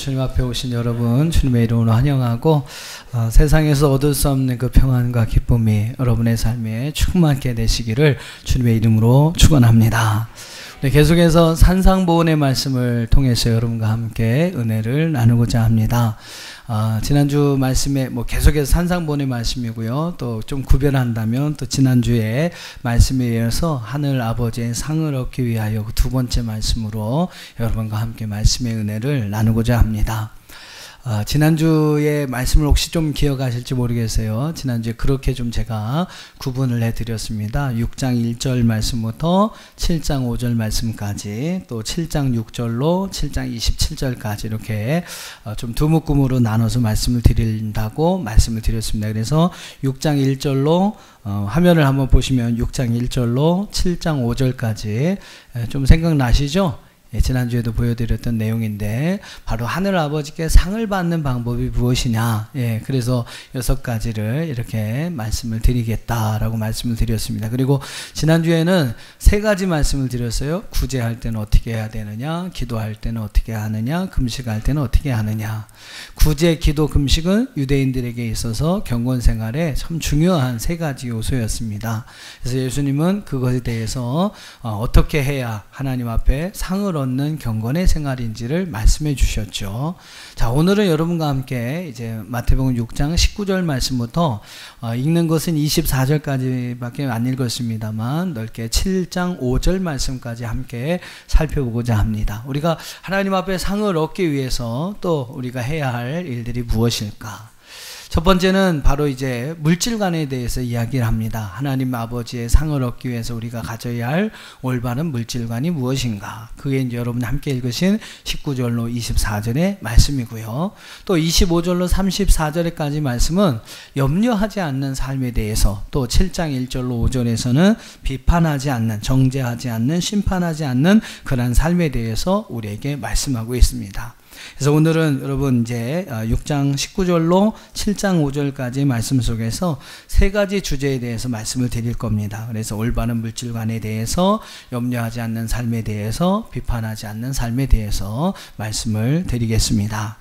주님 앞에 오신 여러분 주님의 이름으로 환영하고 세상에서 얻을 수 없는 그 평안과 기쁨이 여러분의 삶에 충만하게 되시기를 주님의 이름으로 축원합니다. 네, 계속해서 산상보훈의 말씀을 통해서 여러분과 함께 은혜를 나누고자 합니다. 지난주 말씀에 계속해서 산상보훈의 말씀이고요. 또 좀 구별한다면 또 지난주에 말씀에 이어서 하늘 아버지의 상을 얻기 위하여 그 두 번째 말씀으로 여러분과 함께 말씀의 은혜를 나누고자 합니다. 지난주에 말씀을 혹시 좀 기억하실지 모르겠어요. 지난주에 그렇게 좀 제가 구분을 해드렸습니다. 6장 1절 말씀부터 7장 5절 말씀까지, 또 7장 6절로 7장 27절까지 이렇게 좀 두묶음으로 나눠서 말씀을 드린다고 말씀을 드렸습니다. 그래서 6장 1절로 화면을 한번 보시면 6장 1절로 7장 5절까지 좀 생각나시죠? 지난주에도 보여드렸던 내용인데 바로 하늘 아버지께 상을 받는 방법이 무엇이냐, 그래서 6가지를 이렇게 말씀을 드리겠다라고 말씀을 드렸습니다. 그리고 지난주에는 3가지 말씀을 드렸어요. 구제할 때는 어떻게 해야 되느냐, 기도할 때는 어떻게 하느냐, 금식할 때는 어떻게 하느냐. 구제, 기도, 금식은 유대인들에게 있어서 경건 생활에 참 중요한 3가지 요소였습니다. 그래서 예수님은 그것에 대해서 어떻게 해야 하나님 앞에 상을 얻는 경건의 생활인지를 말씀해 주셨죠. 자, 오늘은 여러분과 함께 이제 마태복음 6장 19절 말씀부터 읽는 것은 24절까지밖에 안 읽었습니다만 넓게 7장 5절 말씀까지 함께 살펴보고자 합니다. 우리가 하나님 앞에 상을 얻기 위해서 또 우리가 해야 할 일들이 무엇일까? 첫 번째는 바로 이제 물질관에 대해서 이야기를 합니다. 하나님 아버지의 상을 얻기 위해서 우리가 가져야 할 올바른 물질관이 무엇인가? 그게 이제 여러분이 함께 읽으신 19절로 24절의 말씀이고요. 또 25절로 34절까지 말씀은 염려하지 않는 삶에 대해서, 또 7장 1절로 5절에서는 비판하지 않는, 정죄하지 않는, 심판하지 않는 그런 삶에 대해서 우리에게 말씀하고 있습니다. 그래서 오늘은 여러분 이제 6장 19절로 7장 5절까지 말씀 속에서 3가지 주제에 대해서 말씀을 드릴 겁니다. 그래서 올바른 물질관에 대해서, 염려하지 않는 삶에 대해서, 비판하지 않는 삶에 대해서 말씀을 드리겠습니다.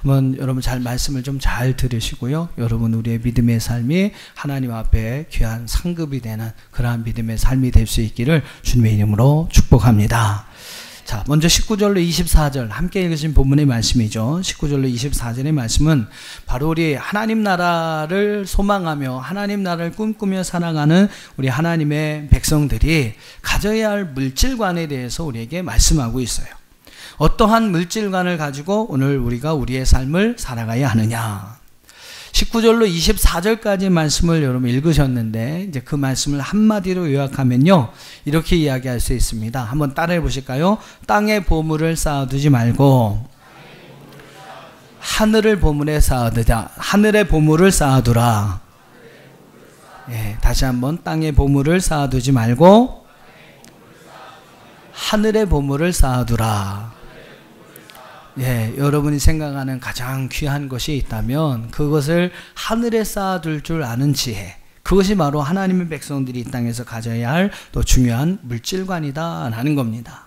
한번 여러분 말씀을 좀 잘 들으시고요. 여러분 우리의 믿음의 삶이 하나님 앞에 귀한 상급이 되는 그러한 믿음의 삶이 될 수 있기를 주님의 이름으로 축복합니다. 자, 먼저 19절로 24절 함께 읽으신 본문의 말씀이죠. 19절로 24절의 말씀은 바로 우리 하나님 나라를 소망하며 하나님 나라를 꿈꾸며 살아가는 우리 하나님의 백성들이 가져야 할 물질관에 대해서 우리에게 말씀하고 있어요. 어떠한 물질관을 가지고 오늘 우리가 우리의 삶을 살아가야 하느냐. 19절로 24절까지 말씀을 여러분 읽으셨는데 이제 그 말씀을 한마디로 요약하면요, 이렇게 이야기할 수 있습니다. 한번 따라해 보실까요? 땅에 보물을 쌓아두지 말고 하늘의 보물에 쌓아두자. 하늘의 보물을 쌓아두라. 다시 한번 땅에 보물을 쌓아두지 말고 하늘의 보물을 쌓아두라. 여러분이 생각하는 가장 귀한 것이 있다면 그것을 하늘에 쌓아둘 줄 아는 지혜, 그것이 바로 하나님의 백성들이 이 땅에서 가져야 할 또 중요한 물질관이다 라는 겁니다.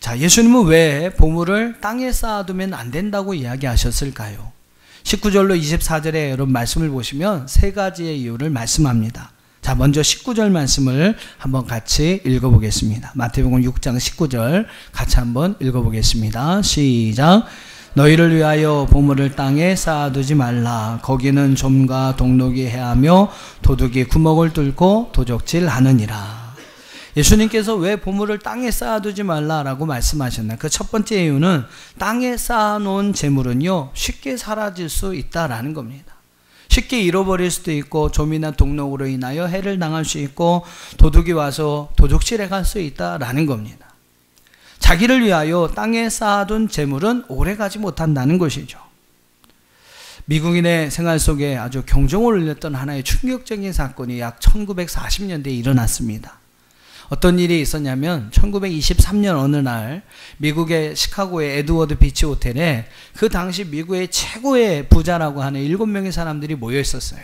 자, 예수님은 왜 보물을 땅에 쌓아두면 안 된다고 이야기하셨을까요? 19절로 24절에 여러분 말씀을 보시면 3가지의 이유를 말씀합니다. 자, 먼저 19절 말씀을 한번 같이 읽어보겠습니다. 마태복음 6장 19절 같이 한번 읽어보겠습니다. 시작. 너희를 위하여 보물을 땅에 쌓아두지 말라. 거기는 좀과 동록이 해하며 도둑이 구멍을 뚫고 도적질하느니라. 예수님께서 왜 보물을 땅에 쌓아두지 말라라고 말씀하셨나? 그 첫 번째 이유는 땅에 쌓아놓은 재물은요, 쉽게 사라질 수 있다라는 겁니다. 쉽게 잃어버릴 수도 있고, 좀이나 동록으로 인하여 해를 당할 수 있고, 도둑이 와서 도둑질해 갈 수 있다라는 겁니다. 자기를 위하여 땅에 쌓아둔 재물은 오래가지 못한다는 것이죠. 미국인의 생활 속에 아주 경종을 울렸던 하나의 충격적인 사건이 약 1940년대에 일어났습니다. 어떤 일이 있었냐면 1923년 어느 날 미국의 시카고의 에드워드 비치 호텔에 그 당시 미국의 최고의 부자라고 하는 7명의 사람들이 모여 있었어요.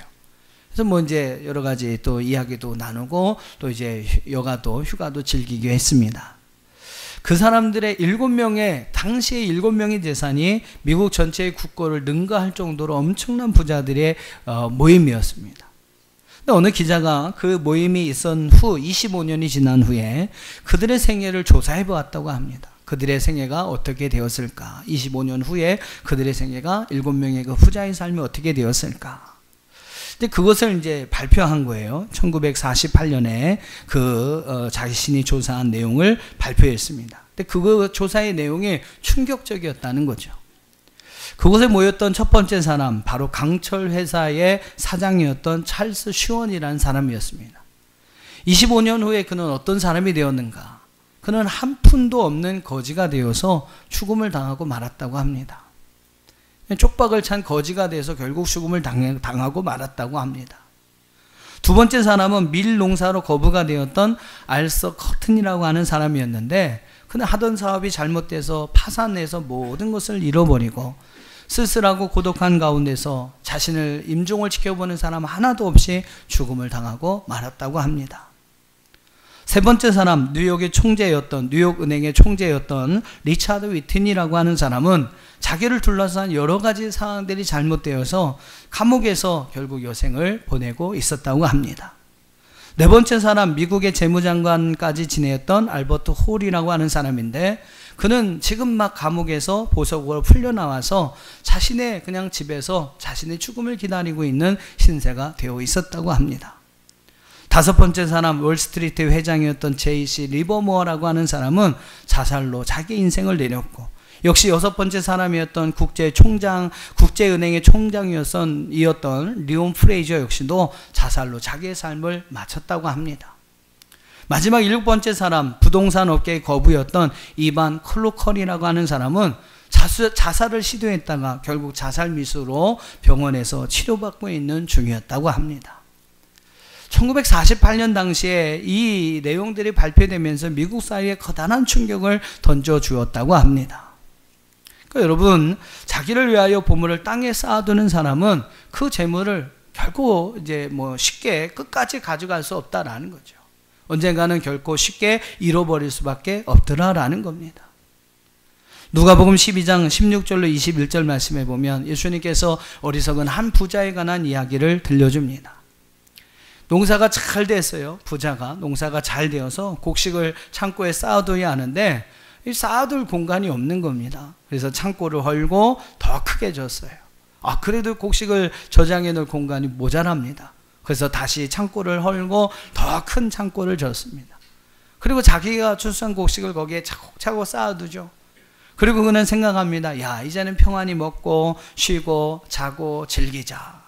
그래서 이제 여러 가지 또 이야기도 나누고 또 이제 여가도 휴가도 즐기기로 했습니다. 그 사람들의 7명의 당시의 7명의 재산이 미국 전체의 국고를 능가할 정도로 엄청난 부자들의 모임이었습니다. 근데 어느 기자가 그 모임이 있은 후 25년이 지난 후에 그들의 생애를 조사해 보았다고 합니다. 그들의 생애가 어떻게 되었을까? 25년 후에 그들의 생애가 7명의 그 부자의 삶이 어떻게 되었을까? 근데 그것을 이제 발표한 거예요. 1948년에 자신이 조사한 내용을 발표했습니다. 근데 그 조사의 내용이 충격적이었다는 거죠. 그곳에 모였던 첫 번째 사람, 바로 강철 회사의 사장이었던 찰스 슈원이라는 사람이었습니다. 25년 후에 그는 어떤 사람이 되었는가? 그는 한 푼도 없는 거지가 되어서 죽음을 당하고 말았다고 합니다. 쪽박을 찬 거지가 돼서 결국 죽음을 당하고 말았다고 합니다. 두 번째 사람은 밀 농사로 거부가 되었던 알서 커튼이라고 하는 사람이었는데 그는 하던 사업이 잘못돼서 파산해서 모든 것을 잃어버리고 쓸쓸하고 고독한 가운데서 자신을 임종을 지켜보는 사람 하나도 없이 죽음을 당하고 말았다고 합니다. 세 번째 사람, 뉴욕의 총재였던, 뉴욕은행의 총재였던 리차드 위튼이라고 하는 사람은 자기를 둘러싼 여러 가지 상황들이 잘못되어서 감옥에서 결국 여생을 보내고 있었다고 합니다. 네 번째 사람, 미국의 재무장관까지 지냈던 알버트 홀이라고 하는 사람인데 그는 지금 막 감옥에서 보석으로 풀려나와서 자신의 그냥 집에서 자신의 죽음을 기다리고 있는 신세가 되어 있었다고 합니다. 다섯 번째 사람, 월스트리트 회장이었던 제이씨 리버모어라고 하는 사람은 자살로 자기 인생을 내렸고 역시 여섯 번째 사람이었던 국제은행의 총장이었던 리온 프레이저 역시도 자살로 자기의 삶을 마쳤다고 합니다. 마지막 일곱 번째 사람, 부동산 업계의 거부였던 이반 클로컬이라고 하는 사람은 자살을 시도했다가 결국 자살 미수로 병원에서 치료받고 있는 중이었다고 합니다. 1948년 당시에 이 내용들이 발표되면서 미국 사회에 커다란 충격을 던져주었다고 합니다. 그러니까 여러분, 자기를 위하여 보물을 땅에 쌓아두는 사람은 그 재물을 결코 이제 쉽게 끝까지 가져갈 수 없다라는 거죠. 언젠가는 결코 쉽게 잃어버릴 수밖에 없더라라는 겁니다. 누가복음 12장 16절로 21절 말씀에 보면 예수님께서 어리석은 한 부자에 관한 이야기를 들려줍니다. 농사가 잘 됐어요. 부자가 농사가 잘 되어서 곡식을 창고에 쌓아둬야 하는데 이 쌓아둘 공간이 없는 겁니다. 그래서 창고를 헐고 더 크게 졌어요. 그래도 곡식을 저장해 놓을 공간이 모자랍니다. 그래서 다시 창고를 헐고 더 큰 창고를 졌습니다. 그리고 자기가 추수한 곡식을 거기에 차곡차곡 쌓아두죠. 그리고 그는 생각합니다. 야, 이제는 평안히 먹고 쉬고 자고 즐기자.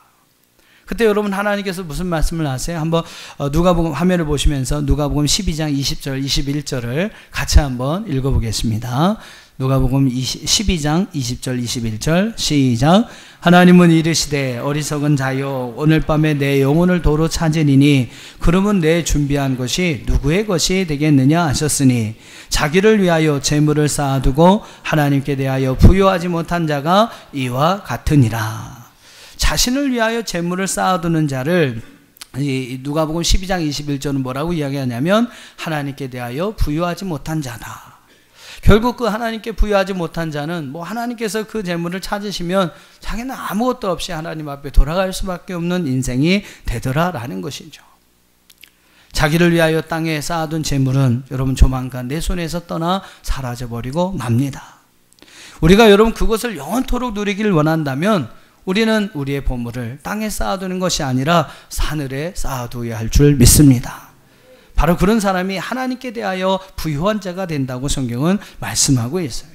그때 여러분 하나님께서 무슨 말씀을 하세요? 한번 누가복음 화면을 보시면서 누가복음 12장 20절 21절을 같이 한번 읽어보겠습니다. 누가복음 12장 20절 21절 시작. 하나님은 이르시되 어리석은 자여 오늘 밤에 내 영혼을 도로 찾으리니 그러면 내 준비한 것이 누구의 것이 되겠느냐 하셨으니 자기를 위하여 재물을 쌓아두고 하나님께 대하여 부요하지 못한 자가 이와 같으니라. 자신을 위하여 재물을 쌓아두는 자를 누가복음 12장 21절은 뭐라고 이야기하냐면 하나님께 대하여 부유하지 못한 자다. 결국 그 하나님께 부유하지 못한 자는 하나님께서 그 재물을 찾으시면 자기는 아무것도 없이 하나님 앞에 돌아갈 수밖에 없는 인생이 되더라라는 것이죠. 자기를 위하여 땅에 쌓아둔 재물은 여러분 조만간 내 손에서 떠나 사라져버리고 맙니다. 우리가 여러분 그것을 영원토록 누리기를 원한다면 우리는 우리의 보물을 땅에 쌓아두는 것이 아니라 하늘에 쌓아두어야 할 줄 믿습니다. 바로 그런 사람이 하나님께 대하여 부유한 자가 된다고 성경은 말씀하고 있어요.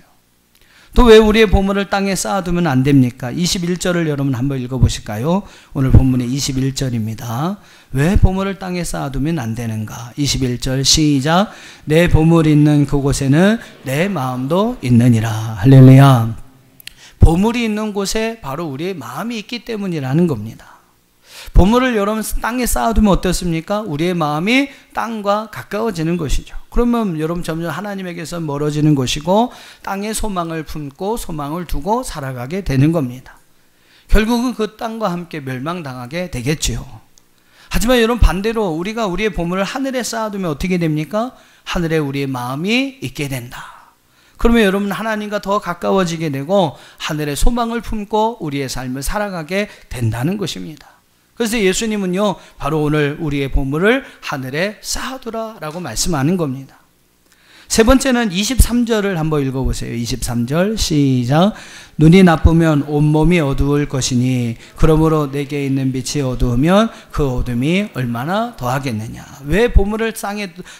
또 왜 우리의 보물을 땅에 쌓아두면 안 됩니까? 21절을 여러분 한번 읽어보실까요? 오늘 본문의 21절입니다. 왜 보물을 땅에 쌓아두면 안 되는가? 21절 시작. 내 보물이 있는 그곳에는 내 마음도 있느니라. 할렐루야. 보물이 있는 곳에 바로 우리의 마음이 있기 때문이라는 겁니다. 보물을 여러분 땅에 쌓아두면 어떻습니까? 우리의 마음이 땅과 가까워지는 것이죠. 그러면 여러분 점점 하나님에게서 멀어지는 것이고 땅에 소망을 품고 소망을 두고 살아가게 되는 겁니다. 결국은 그 땅과 함께 멸망당하게 되겠지요. 하지만 여러분 반대로 우리가 우리의 보물을 하늘에 쌓아두면 어떻게 됩니까? 하늘에 우리의 마음이 있게 된다. 그러면 여러분 하나님과 더 가까워지게 되고 하늘의 소망을 품고 우리의 삶을 살아가게 된다는 것입니다. 그래서 예수님은요, 바로 오늘 우리의 보물을 하늘에 쌓아두라 라고 말씀하는 겁니다. 세 번째는 23절을 한번 읽어보세요. 23절 시작. 눈이 나쁘면 온몸이 어두울 것이니 그러므로 내게 있는 빛이 어두우면 그 어둠이 얼마나 더하겠느냐. 왜 보물을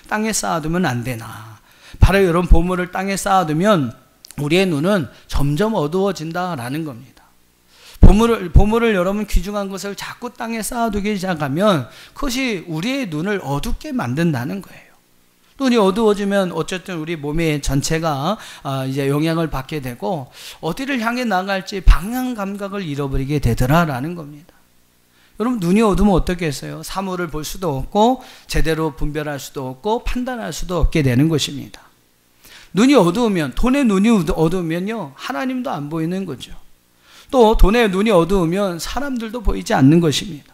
땅에 쌓아두면 안 되나. 바로 이런 보물을 땅에 쌓아두면 우리의 눈은 점점 어두워진다라는 겁니다. 보물을 여러분 귀중한 것을 자꾸 땅에 쌓아두기 시작하면 그것이 우리의 눈을 어둡게 만든다는 거예요. 눈이 어두워지면 어쨌든 우리 몸의 전체가 이제 영향을 받게 되고 어디를 향해 나갈지 방향 감각을 잃어버리게 되더라라는 겁니다. 여러분 눈이 어두우면 어떻겠어요? 사물을 볼 수도 없고 제대로 분별할 수도 없고 판단할 수도 없게 되는 것입니다. 눈이 어두우면, 돈의 눈이 어두우면요, 하나님도 안 보이는 거죠. 또 돈의 눈이 어두우면 사람들도 보이지 않는 것입니다.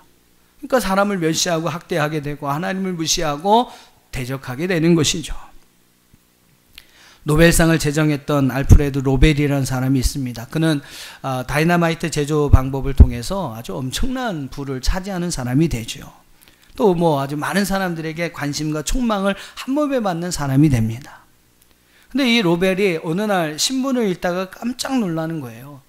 그러니까 사람을 멸시하고 학대하게 되고 하나님을 무시하고 대적하게 되는 것이죠. 노벨상을 제정했던 알프레드 노벨이라는 사람이 있습니다. 그는 다이너마이트 제조 방법을 통해서 아주 엄청난 부를 차지하는 사람이 되죠. 또 뭐 아주 많은 사람들에게 관심과 촉망을 한 몸에 받는 사람이 됩니다. 근데 이 노벨이 어느 날 신문을 읽다가 깜짝 놀라는 거예요.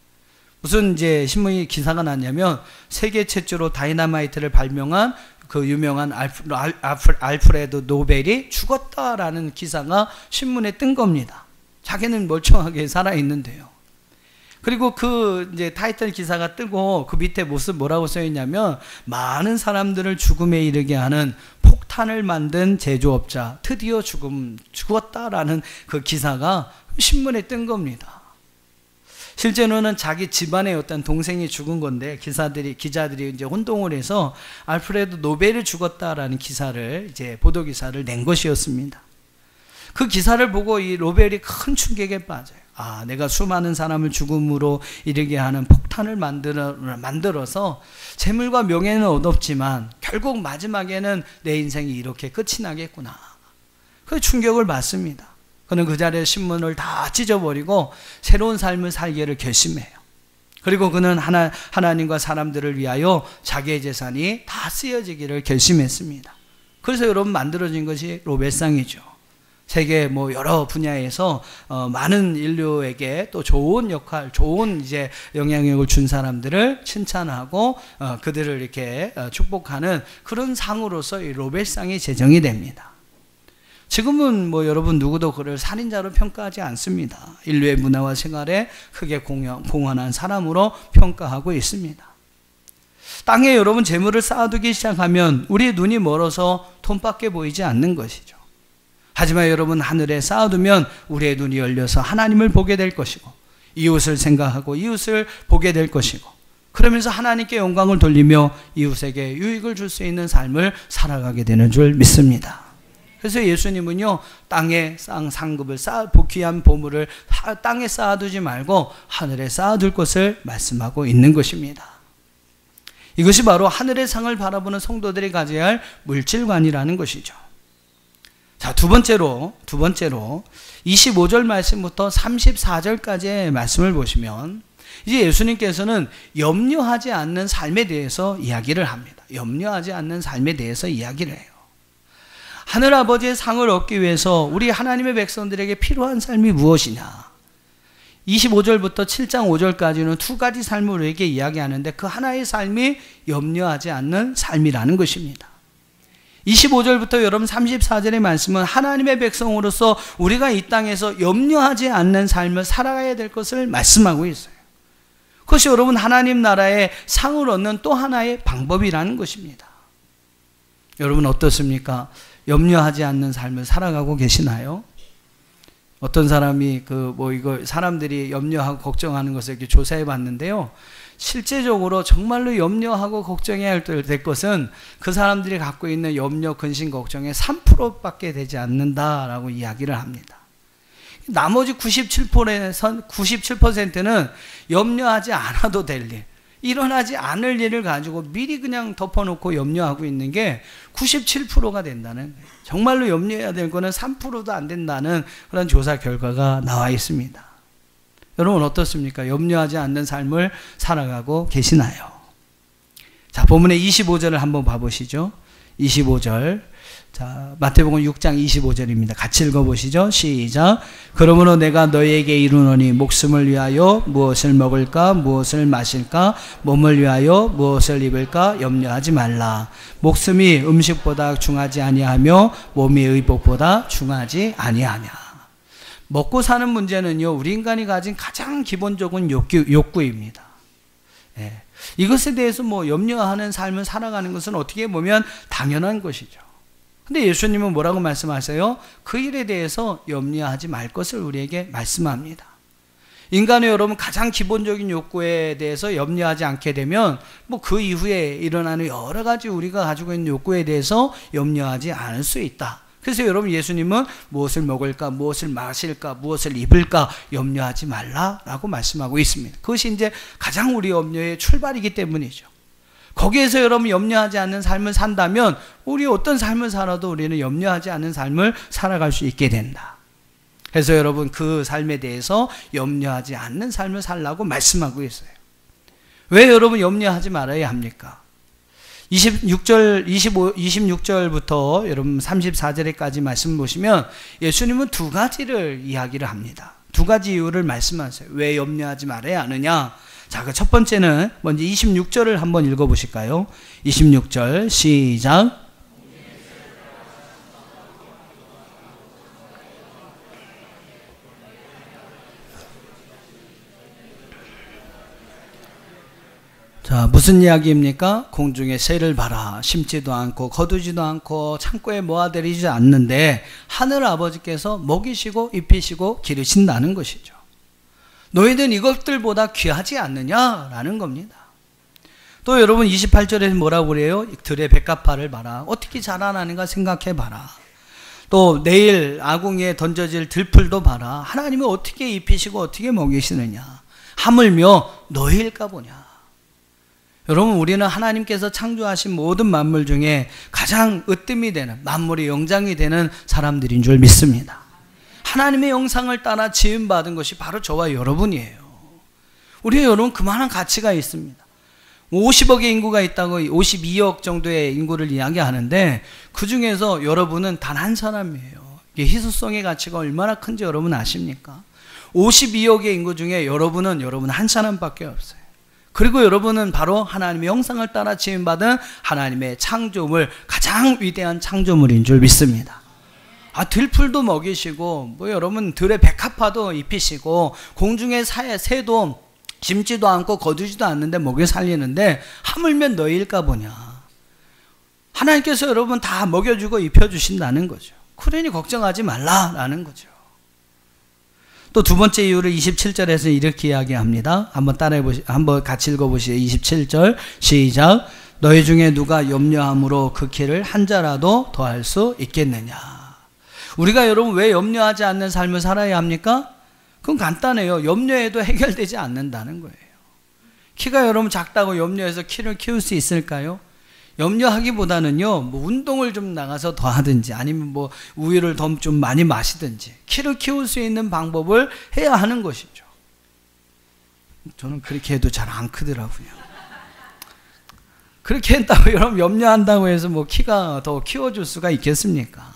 무슨 이제 신문이 기사가 났냐면 세계 최초로 다이너마이트를 발명한 그 유명한 알프레드 노벨이 죽었다라는 기사가 신문에 뜬 겁니다. 자기는 멀쩡하게 살아있는데요. 그리고 그 이제 타이틀 기사가 뜨고 그 밑에 무슨 뭐라고 써있냐면 많은 사람들을 죽음에 이르게 하는 폭탄을 만든 제조업자 드디어 죽었다라는 그 기사가 신문에 뜬 겁니다. 실제로는 자기 집안의 어떤 동생이 죽은 건데 기자들이 이제 혼동을 해서 알프레드 노벨이 죽었다라는 기사를 이제 보도 기사를 낸 것이었습니다. 그 기사를 보고 이 노벨이 큰 충격에 빠져요. 내가 수많은 사람을 죽음으로 이르게 하는 폭탄을 만들어서 재물과 명예는 얻었지만 결국 마지막에는 내 인생이 이렇게 끝이 나겠구나. 그 충격을 받습니다. 그는 그 자리에 신문을 다 찢어버리고 새로운 삶을 살기를 결심해요. 그리고 그는 하나님과 사람들을 위하여 자기의 재산이 다 쓰여지기를 결심했습니다. 그래서 여러분 만들어진 것이 노벨상이죠. 세계 뭐 여러 분야에서 많은 인류에게 또 좋은 역할, 좋은 이제 영향력을 준 사람들을 칭찬하고 그들을 이렇게 축복하는 그런 상으로서 이 노벨상이 제정이 됩니다. 지금은 뭐 여러분 누구도 그를 살인자로 평가하지 않습니다. 인류의 문화와 생활에 크게 공헌한 사람으로 평가하고 있습니다. 땅에 여러분 재물을 쌓아두기 시작하면 우리의 눈이 멀어서 돈밖에 보이지 않는 것이죠. 하지만 여러분 하늘에 쌓아두면 우리의 눈이 열려서 하나님을 보게 될 것이고 이웃을 생각하고 이웃을 보게 될 것이고 그러면서 하나님께 영광을 돌리며 이웃에게 유익을 줄 수 있는 삶을 살아가게 되는 줄 믿습니다. 그래서 예수님은요, 땅에 상급을 귀한 보물을 땅에 쌓아두지 말고 하늘에 쌓아둘 것을 말씀하고 있는 것입니다. 이것이 바로 하늘의 상을 바라보는 성도들이 가져야 할 물질관이라는 것이죠. 자, 두 번째로 25절 말씀부터 34절까지의 말씀을 보시면 이제 예수님께서는 염려하지 않는 삶에 대해서 이야기를 합니다. 염려하지 않는 삶에 대해서 이야기를 해요. 하늘아버지의 상을 얻기 위해서 우리 하나님의 백성들에게 필요한 삶이 무엇이냐. 25절부터 7장 5절까지는 두 가지 삶을 우리에게 이야기하는데 그 하나의 삶이 염려하지 않는 삶이라는 것입니다. 25절부터 여러분 34절의 말씀은 하나님의 백성으로서 우리가 이 땅에서 염려하지 않는 삶을 살아가야 될 것을 말씀하고 있어요. 그것이 여러분 하나님 나라의 상을 얻는 또 하나의 방법이라는 것입니다. 여러분 어떻습니까? 염려하지 않는 삶을 살아가고 계시나요? 어떤 사람이 사람들이 염려하고 걱정하는 것을 이렇게 조사해 봤는데요. 실제적으로 정말로 염려하고 걱정해야 될 것은 그 사람들이 갖고 있는 염려, 근심, 걱정의 3%밖에 되지 않는다라고 이야기를 합니다. 나머지 97%는 염려하지 않아도 될 일, 일어나지 않을 일을 가지고 미리 그냥 덮어놓고 염려하고 있는 게 97%가 된다는 거예요. 정말로 염려해야 될 거는 3%도 안 된다는 그런 조사 결과가 나와 있습니다. 여러분 어떻습니까? 염려하지 않는 삶을 살아가고 계시나요? 자, 본문의 25절을 한번 봐보시죠. 25절. 자, 마태복음 6장 25절입니다. 같이 읽어보시죠. 시작. 그러므로 내가 너희에게 이르노니 목숨을 위하여 무엇을 먹을까 무엇을 마실까 몸을 위하여 무엇을 입을까 염려하지 말라. 목숨이 음식보다 중하지 아니하며 몸이 의복보다 중하지 아니하냐. 먹고 사는 문제는요, 우리 인간이 가진 가장 기본적인 욕구입니다. 예. 이것에 대해서 뭐 염려하는 삶을 살아가는 것은 어떻게 보면 당연한 것이죠. 근데 예수님은 뭐라고 말씀하세요? 그 일에 대해서 염려하지 말 것을 우리에게 말씀합니다. 인간의 여러분 가장 기본적인 욕구에 대해서 염려하지 않게 되면 뭐 그 이후에 일어나는 여러 가지 우리가 가지고 있는 욕구에 대해서 염려하지 않을 수 있다. 그래서 여러분 예수님은 무엇을 먹을까, 무엇을 마실까, 무엇을 입을까 염려하지 말라라고 말씀하고 있습니다. 그것이 이제 가장 우리 염려의 출발이기 때문이죠. 거기에서 여러분 염려하지 않는 삶을 산다면 우리 어떤 삶을 살아도 우리는 염려하지 않는 삶을 살아갈 수 있게 된다. 그래서 여러분 그 삶에 대해서 염려하지 않는 삶을 살라고 말씀하고 있어요. 왜 여러분 염려하지 말아야 합니까? 26절부터 여러분 34절까지 말씀 보시면 예수님은 두 가지를 이야기를 합니다. 두 가지 이유를 말씀하세요. 왜 염려하지 말아야 하느냐? 자, 그 첫 번째는 먼저 26절을 한번 읽어보실까요? 26절 시작. 자, 무슨 이야기입니까? 공중에 새를 봐라. 심지도 않고 거두지도 않고 창고에 모아들이지 않는데 하늘 아버지께서 먹이시고 입히시고 기르신다는 것이죠. 너희는 이것들보다 귀하지 않느냐라는 겁니다. 또 여러분 28절에 뭐라고 그래요? 들의 백합화를 봐라. 어떻게 자라나는가 생각해 봐라. 또 내일 아궁이에 던져질 들풀도 봐라. 하나님이 어떻게 입히시고 어떻게 먹이시느냐. 하물며 너희일까 보냐. 여러분 우리는 하나님께서 창조하신 모든 만물 중에 가장 으뜸이 되는 만물의 영장이 되는 사람들인 줄 믿습니다. 하나님의 영상을 따라 지음받은 것이 바로 저와 여러분이에요. 우리 여러분 그만한 가치가 있습니다. 50억의 인구가 있다고 52억 정도의 인구를 이야기하는데 그 중에서 여러분은 단 한 사람이에요. 이게 희소성의 가치가 얼마나 큰지 여러분 아십니까? 52억의 인구 중에 여러분 한 사람밖에 없어요. 그리고 여러분은 바로 하나님의 형상을 따라 지음받은 하나님의 창조물, 가장 위대한 창조물인 줄 믿습니다. 아, 들풀도 먹이시고, 뭐 여러분 들의 백합화도 입히시고, 공중의 새도 심지도 않고 거두지도 않는데 먹여 살리는데 하물며 너희일까 보냐. 하나님께서 여러분 다 먹여주고 입혀주신다는 거죠. 그러니 걱정하지 말라라는 거죠. 또 두 번째 이유를 27절에서 이렇게 이야기합니다. 한번 한번 같이 읽어보시죠. 27절 시작. 너희 중에 누가 염려함으로 그 키를 한 자라도 더할 수 있겠느냐. 우리가 여러분 왜 염려하지 않는 삶을 살아야 합니까? 그건 간단해요. 염려해도 해결되지 않는다는 거예요. 키가 여러분 작다고 염려해서 키를 키울 수 있을까요? 염려하기보다는요, 뭐 운동을 좀 나가서 더 하든지 아니면 뭐 우유를 좀 많이 마시든지 키를 키울 수 있는 방법을 해야 하는 것이죠. 저는 그렇게 해도 잘 안 크더라고요. 그렇게 했다고 여러분 염려한다고 해서 뭐 키가 더 키워줄 수가 있겠습니까?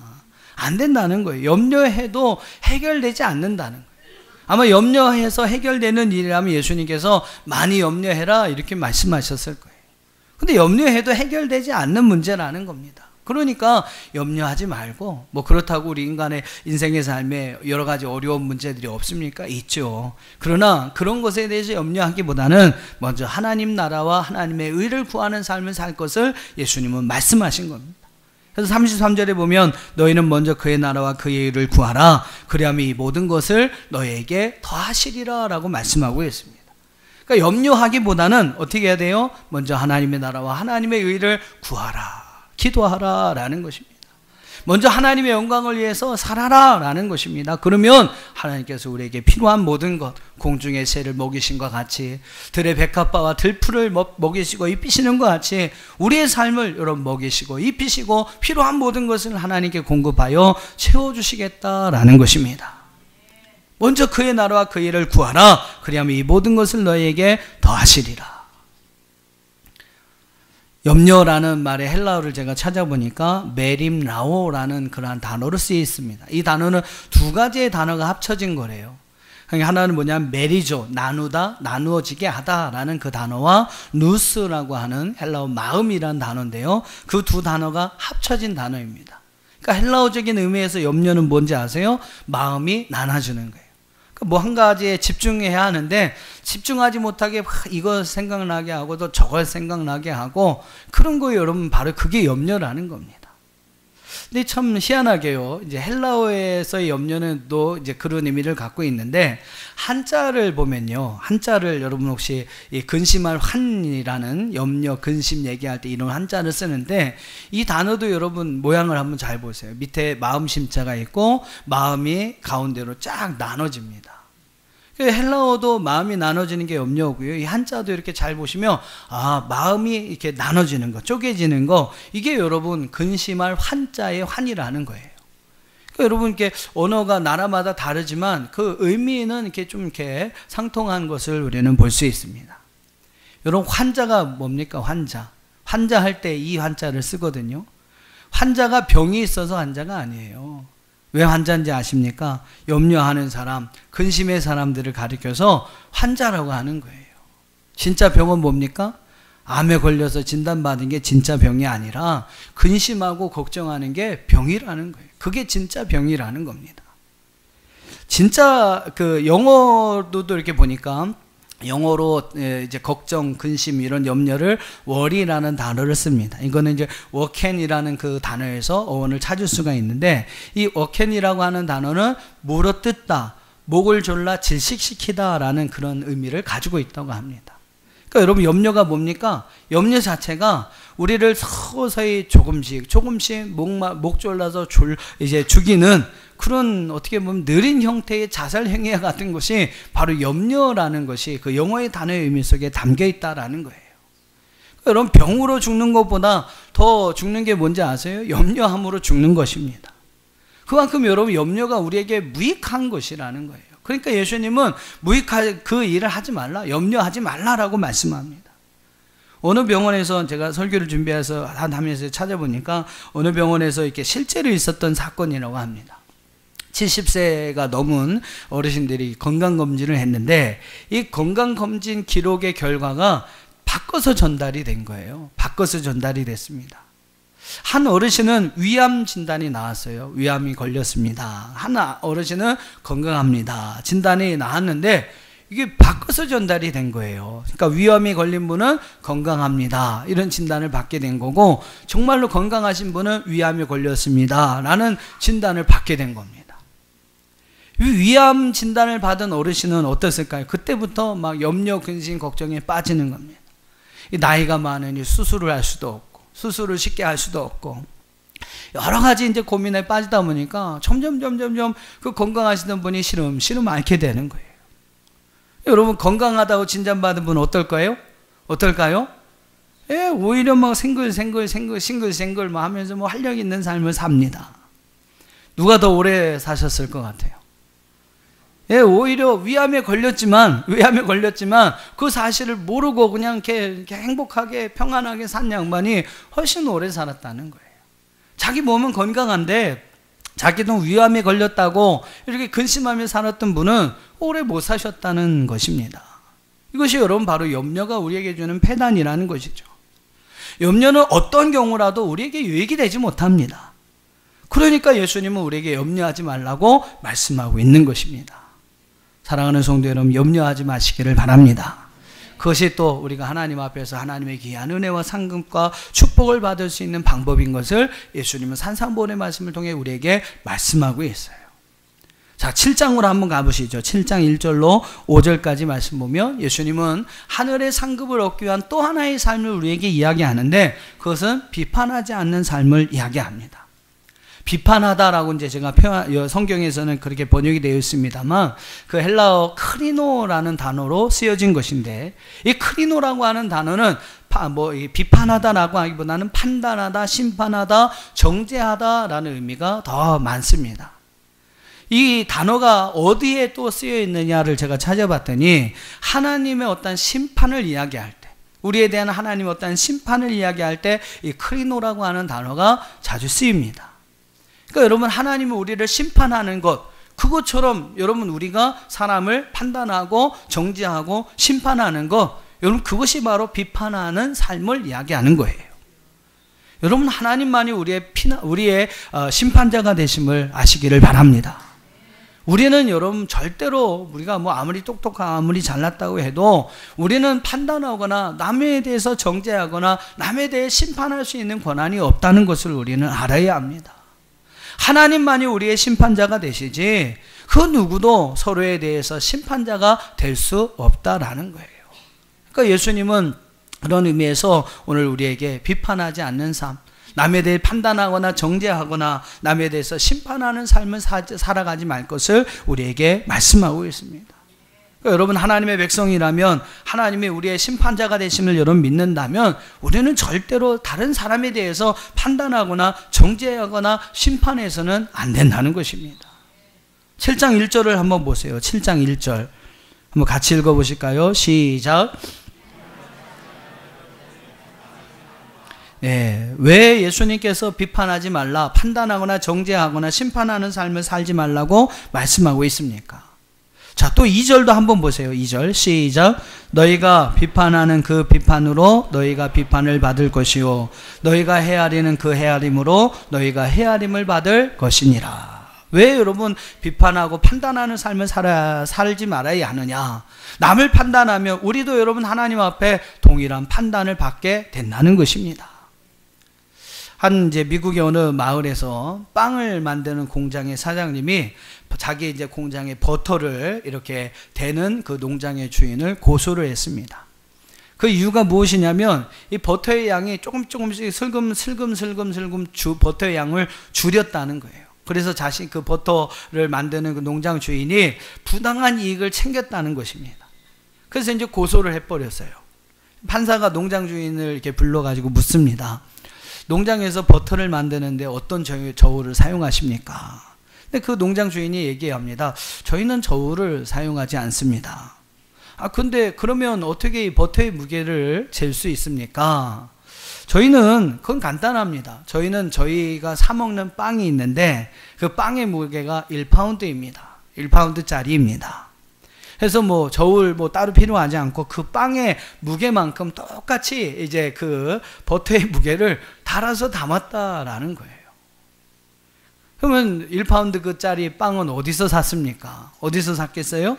안 된다는 거예요. 염려해도 해결되지 않는다는 거예요. 아마 염려해서 해결되는 일이라면 예수님께서 많이 염려해라 이렇게 말씀하셨을 거예요. 근데 염려해도 해결되지 않는 문제라는 겁니다. 그러니까 염려하지 말고, 뭐 그렇다고 우리 인간의 인생의 삶에 여러 가지 어려운 문제들이 없습니까? 있죠. 그러나 그런 것에 대해서 염려하기보다는 먼저 하나님 나라와 하나님의 의를 구하는 삶을 살 것을 예수님은 말씀하신 겁니다. 그래서 33절에 보면 너희는 먼저 그의 나라와 그의 의를 구하라. 그리하면 이 모든 것을 너희에게 더하시리라 라고 말씀하고 있습니다. 그러니까 염려하기보다는 어떻게 해야 돼요? 먼저 하나님의 나라와 하나님의 의를 구하라, 기도하라 라는 것입니다. 먼저 하나님의 영광을 위해서 살아라 라는 것입니다. 그러면 하나님께서 우리에게 필요한 모든 것, 공중의 새를 먹이신 것 같이, 들의 백합화와 들풀을 먹이시고 입히시는 것 같이 우리의 삶을 여러분 먹이시고 입히시고 필요한 모든 것을 하나님께 공급하여 채워주시겠다라는 것입니다. 먼저 그의 나라와 그 일을 구하라. 그리하면 이 모든 것을 너희에게 더하시리라. 염려라는 말의 헬라어를 제가 찾아보니까 메림라오라는 그러한 단어로 쓰여 있습니다. 이 단어는 두 가지의 단어가 합쳐진 거래요. 하나는 뭐냐면 메리조, 나누다, 나누어지게 하다라는 그 단어와 누스라고 하는 헬라어 마음이라는 단어인데요. 그 두 단어가 합쳐진 단어입니다. 그러니까 헬라어적인 의미에서 염려는 뭔지 아세요? 마음이 나눠주는 거예요. 뭐 한 가지에 집중해야 하는데 집중하지 못하게 이거 생각나게 하고 또 저걸 생각나게 하고 그런 거 여러분 바로 그게 염려라는 겁니다. 근데 참 희한하게요. 이제 헬라어에서의 염려는 또 이제 그런 의미를 갖고 있는데 한자를 보면요. 한자를 여러분 혹시 이 근심할 환이라는 염려, 근심 얘기할 때 이런 한자를 쓰는데 이 단어도 여러분 모양을 한번 잘 보세요. 밑에 마음 심자가 있고 마음이 가운데로 쫙 나눠집니다. 헬라어도 마음이 나눠지는 게 염려고요. 이 한자도 이렇게 잘 보시면 마음이 이렇게 나눠지는 거, 쪼개지는 거, 이게 여러분 근심할 환자의 환이라는 거예요. 그러니까 여러분 이렇게 언어가 나라마다 다르지만 그 의미는 이렇게 좀 이렇게 상통한 것을 우리는 볼 수 있습니다. 여러분 환자가 뭡니까? 환자 할 때 이 환자를 쓰거든요. 환자가 병이 있어서 환자가 아니에요. 왜 환자인지 아십니까? 염려하는 사람, 근심의 사람들을 가리켜서 환자라고 하는 거예요. 진짜 병은 뭡니까? 암에 걸려서 진단받은 게 진짜 병이 아니라 근심하고 걱정하는 게 병이라는 거예요. 그게 진짜 병이라는 겁니다. 진짜 그 영어도 이렇게 보니까 영어로 이제 걱정, 근심 이런 염려를 worry라는 단어를 씁니다. 이거는 이제 worken이라는 그 단어에서 어원을 찾을 수가 있는데 이 worken이라고 하는 단어는 물어뜯다, 목을 졸라 질식시키다라는 그런 의미를 가지고 있다고 합니다. 그러니까 여러분 염려가 뭡니까? 염려 자체가 우리를 서서히 조금씩 목 졸라서 이제 죽이는 그런 어떻게 보면 느린 형태의 자살 행위와 같은 것이 바로 염려라는 것이 그 영어의 단어의 의미 속에 담겨 있다라는 거예요. 그러니까 여러분 병으로 죽는 것보다 더 죽는 게 뭔지 아세요? 염려함으로 죽는 것입니다. 그만큼 여러분 염려가 우리에게 무익한 것이라는 거예요. 그러니까 예수님은 무익한 그 일을 하지 말라, 염려하지 말라라고 말씀합니다. 어느 병원에서 제가 설교를 준비해서 하면서 찾아보니까 어느 병원에서 이렇게 실제로 있었던 사건이라고 합니다. 70세가 넘은 어르신들이 건강검진을 했는데 이 건강검진 기록의 결과가 바꿔서 전달이 된 거예요. 바꿔서 전달이 됐습니다. 한 어르신은 위암 진단이 나왔어요. 위암이 걸렸습니다. 한 어르신은 건강합니다. 진단이 나왔는데 이게 바꿔서 전달이 된 거예요. 그러니까 위암이 걸린 분은 건강합니다. 이런 진단을 받게 된 거고 정말로 건강하신 분은 위암이 걸렸습니다. 라는 진단을 받게 된 겁니다. 위암 진단을 받은 어르신은 어땠을까요? 그때부터 막 염려, 근심, 걱정에 빠지는 겁니다. 나이가 많으니 수술을 할 수도 없고 수술을 쉽게 할 수도 없고 여러 가지 이제 고민에 빠지다 보니까 점점 그 건강하시던 분이 시름 앓게 되는 거예요. 여러분 건강하다고 진단받은 분은 어떨까요? 예, 오히려 막 싱글싱글 막 하면서 뭐 활력 있는 삶을 삽니다. 누가 더 오래 사셨을 것 같아요? 예, 오히려 위암에 걸렸지만 그 사실을 모르고 그냥 이렇게 행복하게 평안하게 산 양반이 훨씬 오래 살았다는 거예요. 자기 몸은 건강한데 자기도 위암에 걸렸다고 이렇게 근심하며 살았던 분은 오래 못 사셨다는 것입니다. 이것이 여러분 바로 염려가 우리에게 주는 폐단이라는 것이죠. 염려는 어떤 경우라도 우리에게 유익이 되지 못합니다. 그러니까 예수님은 우리에게 염려하지 말라고 말씀하고 있는 것입니다. 사랑하는 성도 여러분, 염려하지 마시기를 바랍니다. 그것이 또 우리가 하나님 앞에서 하나님의 귀한 은혜와 상급과 축복을 받을 수 있는 방법인 것을 예수님은 산상보훈의 말씀을 통해 우리에게 말씀하고 있어요. 자, 7장으로 한번 가보시죠. 7장 1절로 5절까지 말씀 보면 예수님은 하늘의 상급을 얻기 위한 또 하나의 삶을 우리에게 이야기하는데 그것은 비판하지 않는 삶을 이야기합니다. 비판하다라고 이제 제가 성경에서는 그렇게 번역이 되어 있습니다만 그 헬라어 크리노라는 단어로 쓰여진 것인데 이 크리노라고 하는 단어는 비판하다라고 하기보다는 판단하다, 심판하다, 정죄하다라는 의미가 더 많습니다. 이 단어가 어디에 또 쓰여 있느냐를 제가 찾아봤더니 하나님의 어떤 심판을 이야기할 때, 우리에 대한 하나님의 어떤 심판을 이야기할 때 이 크리노라고 하는 단어가 자주 쓰입니다. 그러니까 여러분, 하나님은 우리를 심판하는 것, 그것처럼 여러분 우리가 사람을 판단하고 정죄하고 심판하는 것, 여러분 그것이 바로 비판하는 삶을 이야기하는 거예요. 여러분, 하나님만이 우리의 심판자가 되심을 아시기를 바랍니다. 우리는 여러분 절대로 우리가 아무리 똑똑하고 아무리 잘났다고 해도 우리는 판단하거나 남에 대해서 정죄하거나 남에 대해 심판할 수 있는 권한이 없다는 것을 우리는 알아야 합니다. 하나님만이 우리의 심판자가 되시지 그 누구도 서로에 대해서 심판자가 될 수 없다라는 거예요. 그러니까 예수님은 그런 의미에서 오늘 우리에게 비판하지 않는 삶, 남에 대해 판단하거나 정죄하거나 남에 대해서 심판하는 삶을 살아가지 말 것을 우리에게 말씀하고 있습니다. 그러니까 여러분, 하나님의 백성이라면 하나님이 우리의 심판자가 되심을 여러분 믿는다면 우리는 절대로 다른 사람에 대해서 판단하거나 정죄하거나 심판해서는 안 된다는 것입니다. 7장 1절을 한번 보세요. 7장 1절 한번 같이 읽어보실까요? 시작. 왜 예수님께서 비판하지 말라, 판단하거나 정죄하거나 심판하는 삶을 살지 말라고 말씀하고 있습니까? 자, 또 2절도 한번 보세요. 2절 시작. 너희가 비판하는 그 비판으로 너희가 비판을 받을 것이요 너희가 헤아리는 그 헤아림으로 너희가 헤아림을 받을 것이니라. 왜 여러분 비판하고 판단하는 삶을 살지 말아야 하느냐? 남을 판단하면 우리도 여러분 하나님 앞에 동일한 판단을 받게 된다는 것입니다. 이제 미국의 어느 마을에서 빵을 만드는 공장의 사장님이 자기 이제 공장에 버터를 이렇게 대는 그 농장의 주인을 고소를 했습니다. 그 이유가 무엇이냐면 이 버터의 양이 조금씩 슬금 버터의 양을 줄였다는 거예요. 그래서 자신 그 버터를 만드는 그 농장 주인이 부당한 이익을 챙겼다는 것입니다. 그래서 이제 고소를 해버렸어요. 판사가 농장 주인을 이렇게 불러가지고 묻습니다. 농장에서 버터를 만드는데 어떤 저울을 사용하십니까? 근데 그 농장 주인이 얘기합니다. 저희는 저울을 사용하지 않습니다. 근데 그러면 어떻게 이 버터의 무게를 잴 수 있습니까? 그건 간단합니다. 저희가 사먹는 빵이 있는데 그 빵의 무게가 1파운드입니다. 1파운드짜리입니다. 그래서 저울 따로 필요하지 않고 그 빵의 무게만큼 똑같이 이제 그 버터의 무게를 달아서 담았다라는 거예요. 그러면 1파운드 그짜리 빵은 어디서 샀습니까? 어디서 샀겠어요?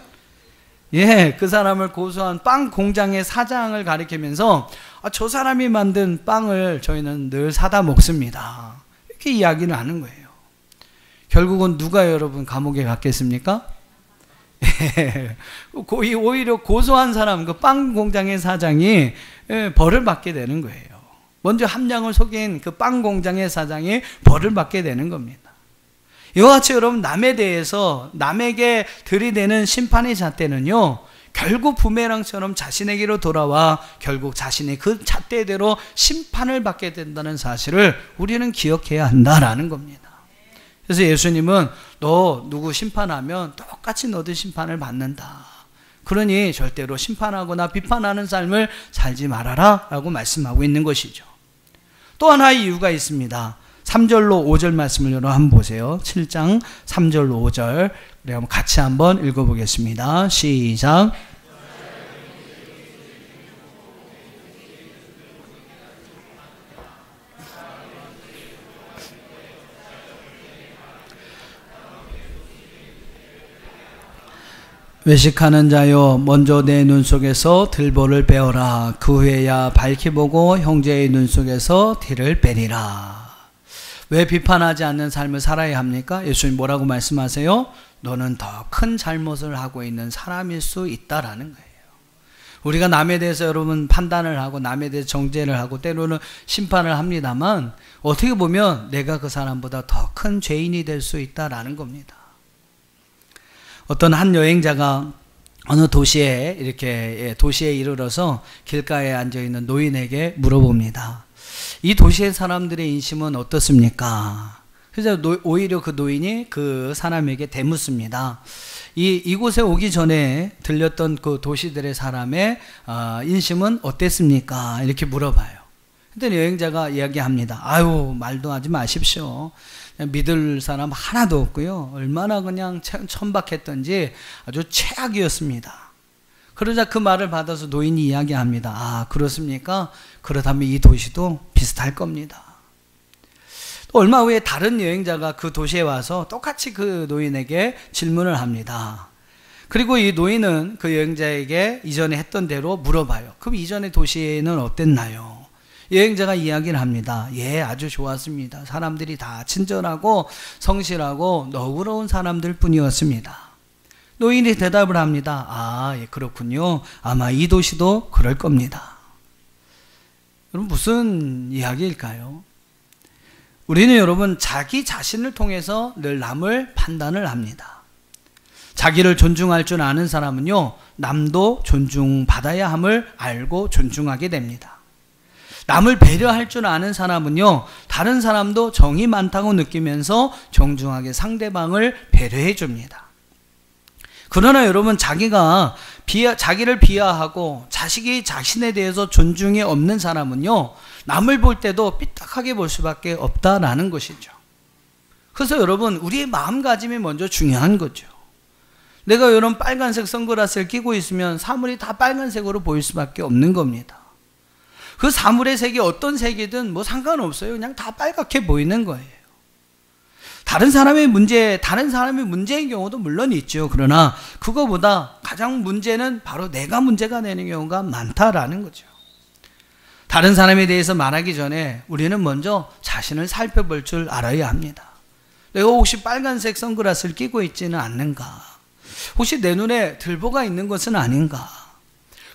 그 사람을 고소한 빵 공장의 사장을 가리키면서 저 사람이 만든 빵을 저희는 늘 사다 먹습니다. 이렇게 이야기를 하는 거예요. 결국은 누가 여러분 감옥에 갔겠습니까? 오히려 고소한 사람, 그 빵 공장의 사장이 벌을 받게 되는 거예요. 먼저 함량을 속인 그 빵 공장의 사장이 벌을 받게 되는 겁니다. 이와 같이 여러분 남에게 들이대는 심판의 잣대는요, 결국 부메랑처럼 자신에게로 돌아와 결국 자신의 그 잣대대로 심판을 받게 된다는 사실을 우리는 기억해야 한다라는 겁니다. 그래서 예수님은 너 누구 심판하면 똑같이 너도 심판을 받는다. 그러니 절대로 심판하거나 비판하는 삶을 살지 말아라 라고 말씀하고 있는 것이죠. 또 하나의 이유가 있습니다. 3절로 5절 말씀을 여러분 한번 보세요. 7장 3절로 5절 우리 한번 같이 한번 읽어보겠습니다. 시작. 외식하는 자여 먼저 내 눈 속에서 들보를 빼어라. 그 후에야 밝히 보고 형제의 눈 속에서 티를 빼리라. 왜 비판하지 않는 삶을 살아야 합니까? 예수님 뭐라고 말씀하세요? 너는 더 큰 잘못을 하고 있는 사람일 수 있다라는 거예요. 우리가 남에 대해서 여러분 판단을 하고 남에 대해서 정죄를 하고 때로는 심판을 합니다만 어떻게 보면 내가 그 사람보다 더 큰 죄인이 될 수 있다라는 겁니다. 어떤 한 여행자가 어느 도시에 이렇게 도시에 이르러서 길가에 앉아있는 노인에게 물어봅니다. 이 도시의 사람들의 인심은 어떻습니까? 그래서 오히려 그 노인이 그 사람에게 대묻습니다. 이곳에 오기 전에 들렸던 그 도시들의 사람의 인심은 어땠습니까? 이렇게 물어봐요. 근데 여행자가 이야기합니다. 아유, 말도 하지 마십시오. 믿을 사람 하나도 없고요. 얼마나 그냥 천박했던지 아주 최악이었습니다. 그러자 그 말을 받아서 노인이 이야기합니다. 아, 그렇습니까? 그렇다면 이 도시도 비슷할 겁니다. 또 얼마 후에 다른 여행자가 그 도시에 와서 똑같이 그 노인에게 질문을 합니다. 그리고 이 노인은 그 여행자에게 이전에 했던 대로 물어봐요. 그럼 이전의 도시는 어땠나요? 여행자가 이야기를 합니다. 예, 아주 좋았습니다. 사람들이 다 친절하고 성실하고 너그러운 사람들 뿐이었습니다. 노인이 대답을 합니다. 아, 예, 그렇군요. 아마 이 도시도 그럴 겁니다. 여러분, 무슨 이야기일까요? 우리는 여러분 자기 자신을 통해서 늘 남을 판단을 합니다. 자기를 존중할 줄 아는 사람은요, 남도 존중받아야 함을 알고 존중하게 됩니다. 남을 배려할 줄 아는 사람은요, 다른 사람도 정이 많다고 느끼면서 정중하게 상대방을 배려해 줍니다. 그러나 여러분, 자기를 비하하고 자식이 자신에 대해서 존중이 없는 사람은요, 남을 볼 때도 삐딱하게 볼 수밖에 없다라는 것이죠. 그래서 여러분, 우리의 마음가짐이 먼저 중요한 거죠. 내가 이런 빨간색 선글라스를 끼고 있으면 사물이 다 빨간색으로 보일 수밖에 없는 겁니다. 그 사물의 색이 어떤 색이든 뭐 상관없어요. 그냥 다 빨갛게 보이는 거예요. 다른 사람의 문제인 경우도 물론 있죠. 그러나 그거보다 가장 문제는 바로 내가 문제가 되는 경우가 많다라는 거죠. 다른 사람에 대해서 말하기 전에 우리는 먼저 자신을 살펴볼 줄 알아야 합니다. 내가 혹시 빨간색 선글라스를 끼고 있지는 않는가? 혹시 내 눈에 들보가 있는 것은 아닌가?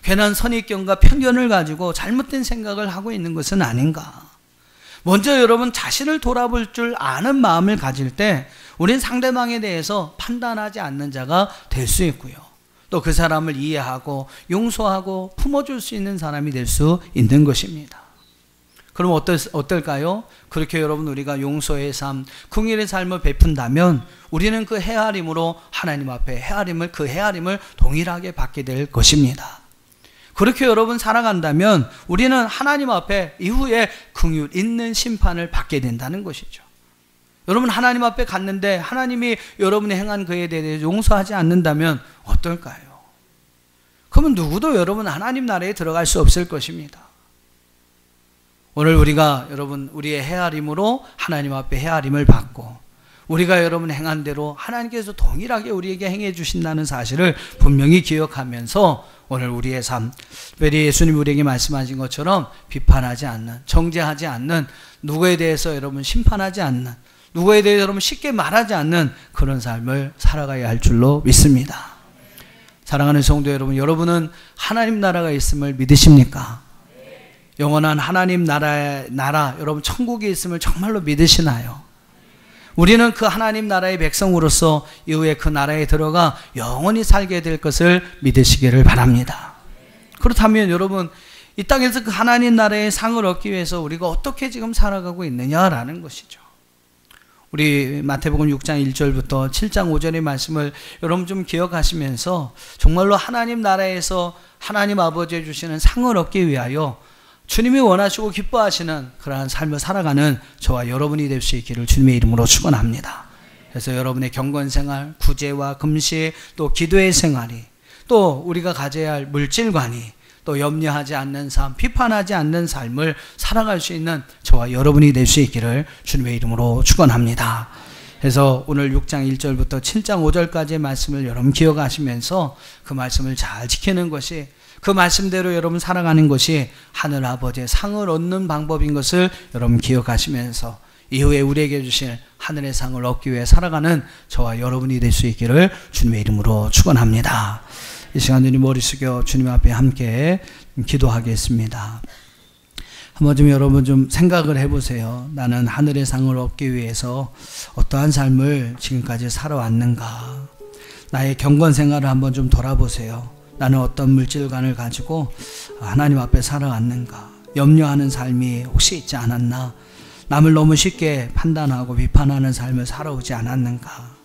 괜한 선입견과 편견을 가지고 잘못된 생각을 하고 있는 것은 아닌가? 먼저 여러분 자신을 돌아볼 줄 아는 마음을 가질 때 우린 상대방에 대해서 판단하지 않는 자가 될 수 있고요. 또 그 사람을 이해하고 용서하고 품어줄 수 있는 사람이 될 수 있는 것입니다. 그럼 어떨까요? 그렇게 여러분 우리가 용서의 삶, 긍휼의 삶을 베푼다면 우리는 그 헤아림으로 하나님 앞에 그 헤아림을 동일하게 받게 될 것입니다. 그렇게 여러분 살아간다면 우리는 하나님 앞에 이후에 긍휼 있는 심판을 받게 된다는 것이죠. 여러분 하나님 앞에 갔는데 하나님이 여러분이 행한 그에 대해 용서하지 않는다면 어떨까요? 그러면 누구도 여러분 하나님 나라에 들어갈 수 없을 것입니다. 오늘 우리가 여러분 우리의 헤아림으로 하나님 앞에 헤아림을 받고 우리가 여러분 행한 대로 하나님께서 동일하게 우리에게 행해 주신다는 사실을 분명히 기억하면서 오늘 우리의 삶, 특별히 예수님이 우리에게 말씀하신 것처럼 비판하지 않는, 정죄하지 않는, 누구에 대해서 여러분 심판하지 않는, 누구에 대해서 여러분 쉽게 말하지 않는 그런 삶을 살아가야 할 줄로 믿습니다. 사랑하는 성도 여러분, 여러분은 하나님 나라가 있음을 믿으십니까? 영원한 하나님 나라, 여러분 천국이 있음을 정말로 믿으시나요? 우리는 그 하나님 나라의 백성으로서 이후에 그 나라에 들어가 영원히 살게 될 것을 믿으시기를 바랍니다. 그렇다면 여러분 이 땅에서 그 하나님 나라의 상을 얻기 위해서 우리가 어떻게 지금 살아가고 있느냐라는 것이죠. 우리 마태복음 6장 1절부터 7장 5절의 말씀을 여러분 좀 기억하시면서 정말로 하나님 나라에서 하나님 아버지에 주시는 상을 얻기 위하여 주님이 원하시고 기뻐하시는 그러한 삶을 살아가는 저와 여러분이 될 수 있기를 주님의 이름으로 축원합니다. 그래서 여러분의 경건생활, 구제와 금시, 또 기도의 생활이, 또 우리가 가져야 할 물질관이, 또 염려하지 않는 삶, 비판하지 않는 삶을 살아갈 수 있는 저와 여러분이 될 수 있기를 주님의 이름으로 축원합니다. 그래서 오늘 6장 1절부터 7장 5절까지의 말씀을 여러분 기억하시면서 그 말씀을 잘 지키는 것이, 그 말씀대로 여러분 살아가는 것이 하늘 아버지의 상을 얻는 방법인 것을 여러분 기억하시면서 이후에 우리에게 주신 하늘의 상을 얻기 위해 살아가는 저와 여러분이 될 수 있기를 주님의 이름으로 축원합니다. 이 시간 우리 머리 숙여 주님 앞에 함께 기도하겠습니다. 한번 좀 여러분 좀 생각을 해보세요. 나는 하늘의 상을 얻기 위해서 어떠한 삶을 지금까지 살아왔는가? 나의 경건 생활을 한번 좀 돌아보세요. 나는 어떤 물질관을 가지고 하나님 앞에 살아왔는가? 염려하는 삶이 혹시 있지 않았나? 남을 너무 쉽게 판단하고 비판하는 삶을 살아오지 않았는가?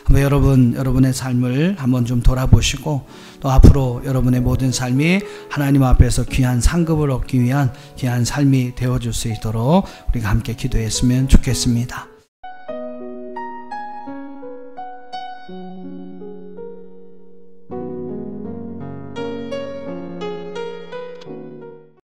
한번 여러분의 삶을 한번 좀 돌아보시고 또 앞으로 여러분의 모든 삶이 하나님 앞에서 귀한 상급을 얻기 위한 귀한 삶이 되어줄 수 있도록 우리가 함께 기도했으면 좋겠습니다.